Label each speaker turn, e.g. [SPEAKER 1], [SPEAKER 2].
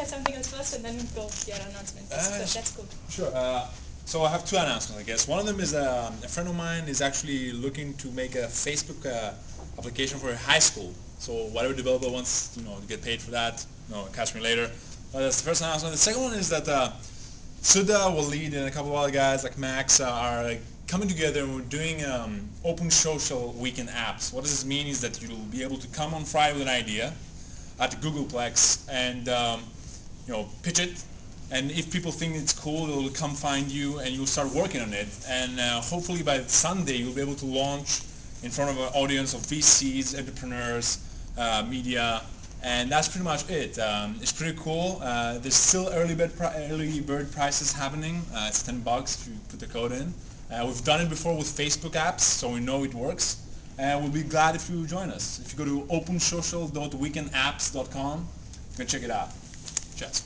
[SPEAKER 1] something else first and then go to your announcement. That's cool.
[SPEAKER 2] Sure. So I have two announcements, I guess. One of them is a friend of mine is actually looking to make a Facebook application for a high school. So whatever developer wants, to get paid for that, catch me later. That's the first announcement. The second one is that Sudha, Walid, and a couple of other guys like Max are coming together, and we're doing Open Social Weekend apps. What does this mean is that you'll be able to come on Friday with an idea at the Googleplex and pitch it. And if people think it's cool, they'll come find you and you'll start working on it. And hopefully by Sunday, you'll be able to launch in front of an audience of VCs, entrepreneurs, media, and that's pretty much it. It's pretty cool. There's still early bird prices happening. It's $10 if you put the code in. We've done it before with Facebook apps, so we know it works. And we'll be glad if you join us. If you go to opensocial.weekendapps.com, you can check it out. Cheers.